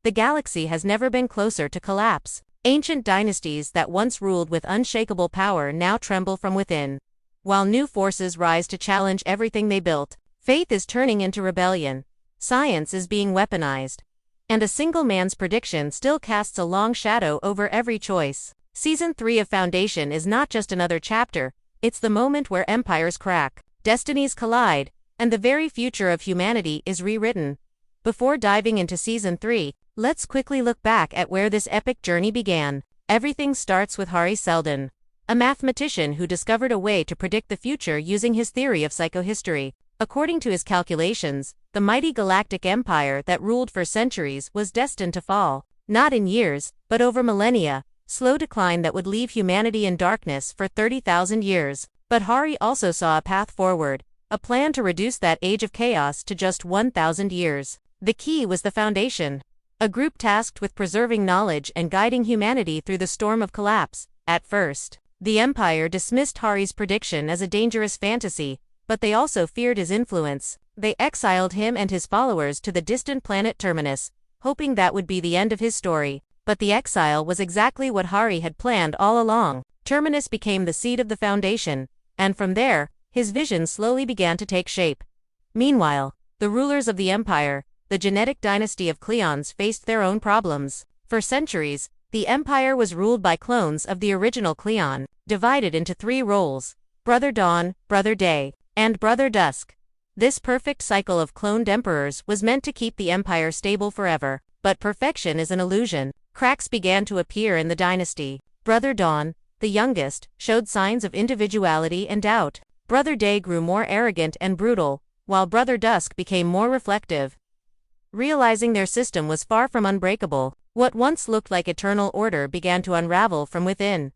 The galaxy has never been closer to collapse. Ancient dynasties that once ruled with unshakable power now tremble from within. While new forces rise to challenge everything they built, faith is turning into rebellion. Science is being weaponized. And a single man's prediction still casts a long shadow over every choice. Season 3 of Foundation is not just another chapter, it's the moment where empires crack, destinies collide, and the very future of humanity is rewritten. Before diving into Season 3, let's quickly look back at where this epic journey began. Everything starts with Hari Seldon, a mathematician who discovered a way to predict the future using his theory of psychohistory. According to his calculations, the mighty galactic empire that ruled for centuries was destined to fall, not in years, but over millennia, slow decline that would leave humanity in darkness for 30,000 years. But Hari also saw a path forward, a plan to reduce that age of chaos to just 1,000 years. The key was the Foundation, a group tasked with preserving knowledge and guiding humanity through the storm of collapse. At first, the Empire dismissed Hari's prediction as a dangerous fantasy, but they also feared his influence. They exiled him and his followers to the distant planet Terminus, hoping that would be the end of his story. But the exile was exactly what Hari had planned all along. Terminus became the seat of the Foundation, and from there, his vision slowly began to take shape. Meanwhile, the rulers of the Empire, the genetic dynasty of Cleons, faced their own problems. For centuries, the Empire was ruled by clones of the original Cleon, divided into 3 roles: Brother Dawn, Brother Day, and Brother Dusk. This perfect cycle of cloned emperors was meant to keep the Empire stable forever. But perfection is an illusion. Cracks began to appear in the dynasty. Brother Dawn, the youngest, showed signs of individuality and doubt. Brother Day grew more arrogant and brutal, while Brother Dusk became more reflective. Realizing their system was far from unbreakable, what once looked like eternal order began to unravel from within.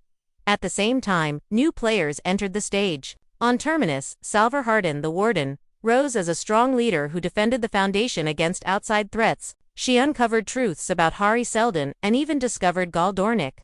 At the same time, new players entered the stage. On Terminus, Salvor Hardin, the Warden, rose as a strong leader who defended the Foundation against outside threats. She uncovered truths about Hari Seldon and even discovered Gall Dornick,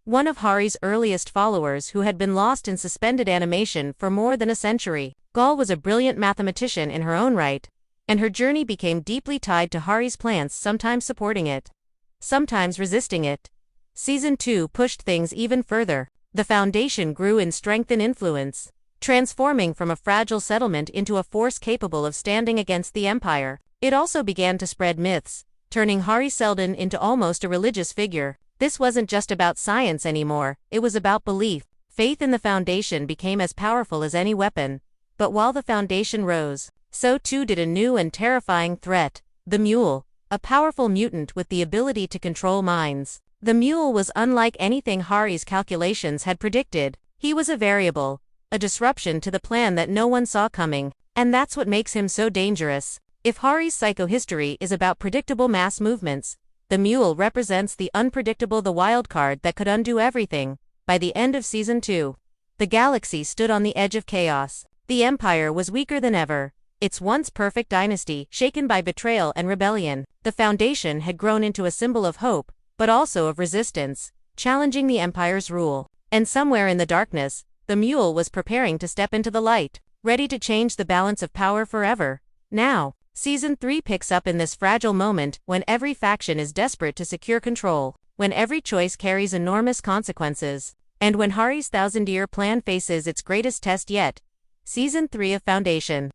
one of Hari's earliest followers who had been lost in suspended animation for more than a century. Gall was a brilliant mathematician in her own right, and her journey became deeply tied to Hari's plans, sometimes supporting it, sometimes resisting it. Season 2 pushed things even further. The Foundation grew in strength and influence, transforming from a fragile settlement into a force capable of standing against the Empire. It also began to spread myths, turning Hari Seldon into almost a religious figure. This wasn't just about science anymore, it was about belief. Faith in the Foundation became as powerful as any weapon. But while the Foundation rose, so too did a new and terrifying threat: the Mule, a powerful mutant with the ability to control minds. The Mule was unlike anything Hari's calculations had predicted. He was a variable, a disruption to the plan that no one saw coming, and that's what makes him so dangerous. If Hari's psychohistory is about predictable mass movements, the Mule represents the unpredictable, the wild card that could undo everything. By the end of Season 2, the galaxy stood on the edge of chaos. The Empire was weaker than ever, its once perfect dynasty shaken by betrayal and rebellion. The Foundation had grown into a symbol of hope, but also of resistance, challenging the Empire's rule. And somewhere in the darkness, the Mule was preparing to step into the light, ready to change the balance of power forever. Now, Season 3 picks up in this fragile moment when every faction is desperate to secure control, when every choice carries enormous consequences, and when Hari's thousand-year plan faces its greatest test yet. Season 3 of Foundation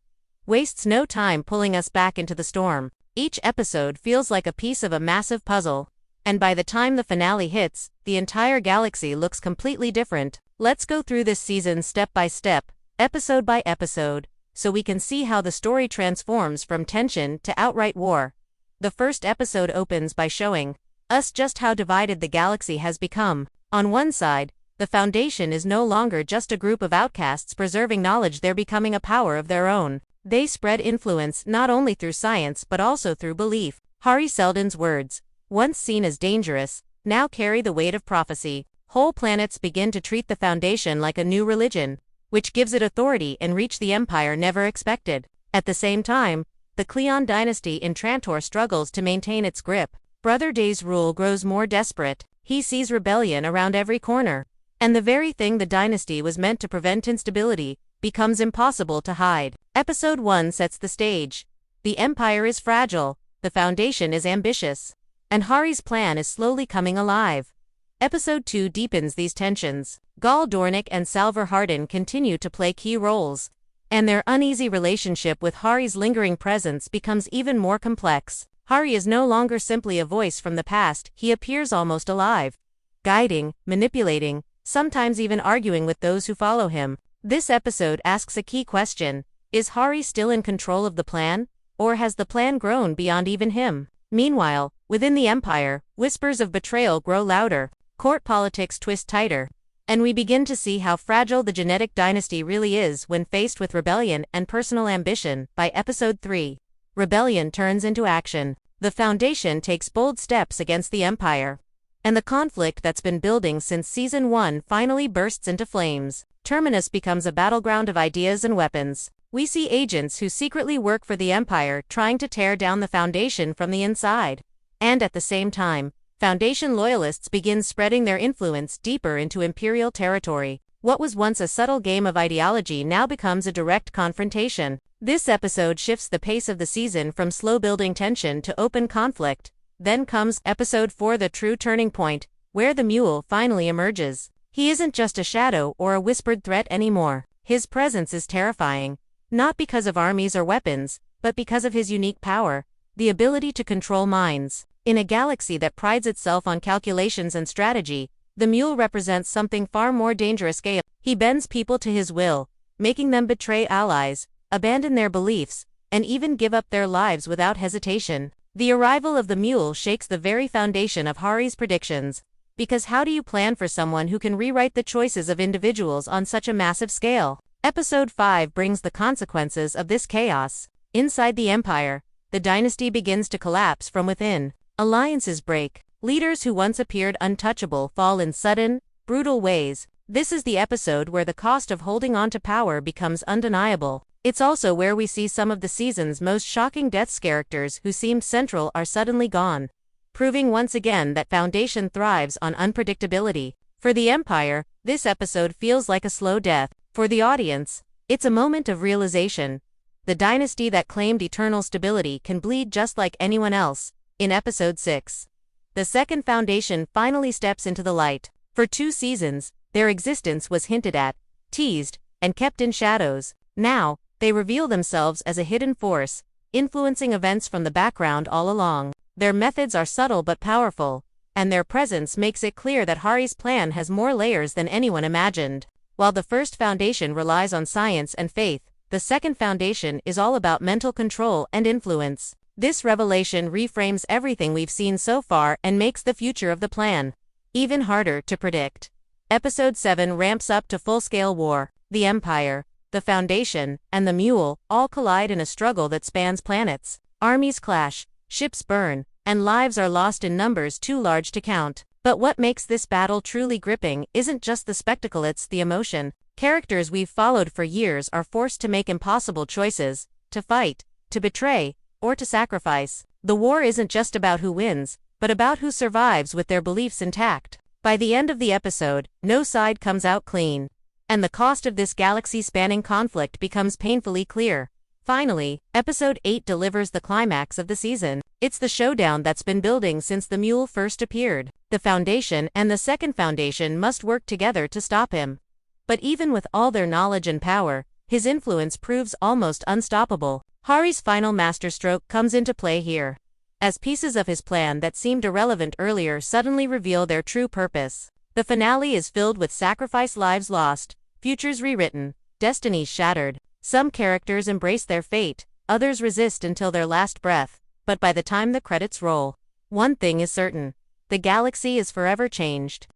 wastes no time pulling us back into the storm. Each episode feels like a piece of a massive puzzle, and by the time the finale hits, the entire galaxy looks completely different. Let's go through this season step by step, episode by episode, so we can see how the story transforms from tension to outright war. The first episode opens by showing us just how divided the galaxy has become. On one side, the Foundation is no longer just a group of outcasts preserving knowledge, they're becoming a power of their own. They spread influence not only through science but also through belief. Hari Seldon's words, once seen as dangerous, now carry the weight of prophecy. Whole planets begin to treat the Foundation like a new religion, which gives it authority and reach the Empire never expected. At the same time, the Cleon Dynasty in Trantor struggles to maintain its grip. Brother Day's rule grows more desperate. He sees rebellion around every corner, and the very thing the dynasty was meant to prevent, instability, becomes impossible to hide. Episode 1 sets the stage. The Empire is fragile, the Foundation is ambitious. and Hari's plan is slowly coming alive. Episode 2 deepens these tensions. Gal Dornick and Salvor Hardin continue to play key roles, and their uneasy relationship with Hari's lingering presence becomes even more complex. Hari is no longer simply a voice from the past, he appears almost alive, guiding, manipulating, sometimes even arguing with those who follow him. This episode asks a key question: is Hari still in control of the plan, or has the plan grown beyond even him? Meanwhile, within the Empire, whispers of betrayal grow louder, court politics twist tighter, and we begin to see how fragile the genetic dynasty really is when faced with rebellion and personal ambition. By Episode 3, rebellion turns into action. The Foundation takes bold steps against the Empire, and the conflict that's been building since Season 1 finally bursts into flames. Terminus becomes a battleground of ideas and weapons. We see agents who secretly work for the Empire trying to tear down the Foundation from the inside. And at the same time, Foundation loyalists begin spreading their influence deeper into Imperial territory. What was once a subtle game of ideology now becomes a direct confrontation. This episode shifts the pace of the season from slow-building tension to open conflict. Then comes Episode 4, the true turning point, where the Mule finally emerges. He isn't just a shadow or a whispered threat anymore. His presence is terrifying, not because of armies or weapons, but because of his unique power, the ability to control minds. In a galaxy that prides itself on calculations and strategy, the Mule represents something far more dangerous. He bends people to his will, making them betray allies, abandon their beliefs, and even give up their lives without hesitation. The arrival of the Mule shakes the very foundation of Hari's predictions, because how do you plan for someone who can rewrite the choices of individuals on such a massive scale? Episode 5 brings the consequences of this chaos. Inside the Empire, the dynasty begins to collapse from within. Alliances break. Leaders who once appeared untouchable fall in sudden, brutal ways. This is the episode where the cost of holding on to power becomes undeniable. It's also where we see some of the season's most shocking deaths. Characters who seemed central are suddenly gone, proving once again that Foundation thrives on unpredictability. For the Empire, this episode feels like a slow death. For the audience, it's a moment of realization. The dynasty that claimed eternal stability can bleed just like anyone else. In Episode 6, the Second Foundation finally steps into the light. For 2 seasons, their existence was hinted at, teased, and kept in shadows. Now, they reveal themselves as a hidden force, influencing events from the background all along. Their methods are subtle but powerful, and their presence makes it clear that Hari's plan has more layers than anyone imagined. While the First Foundation relies on science and faith, the Second Foundation is all about mental control and influence. This revelation reframes everything we've seen so far and makes the future of the plan even harder to predict. Episode 7 ramps up to full-scale war. The Empire, the Foundation, and the Mule all collide in a struggle that spans planets. Armies clash, ships burn, and lives are lost in numbers too large to count. But what makes this battle truly gripping isn't just the spectacle, it's the emotion. Characters we've followed for years are forced to make impossible choices, to fight, to betray, or to sacrifice. The war isn't just about who wins, but about who survives with their beliefs intact. By the end of the episode, no side comes out clean, and the cost of this galaxy-spanning conflict becomes painfully clear. Finally, Episode 8 delivers the climax of the season. It's the showdown that's been building since the Mule first appeared. The Foundation and the Second Foundation must work together to stop him. But even with all their knowledge and power, his influence proves almost unstoppable. Hari's final masterstroke comes into play here, as pieces of his plan that seemed irrelevant earlier suddenly reveal their true purpose. The finale is filled with sacrifice, lives lost, futures rewritten, destinies shattered. Some characters embrace their fate, others resist until their last breath. But by the time the credits roll, one thing is certain: the galaxy is forever changed.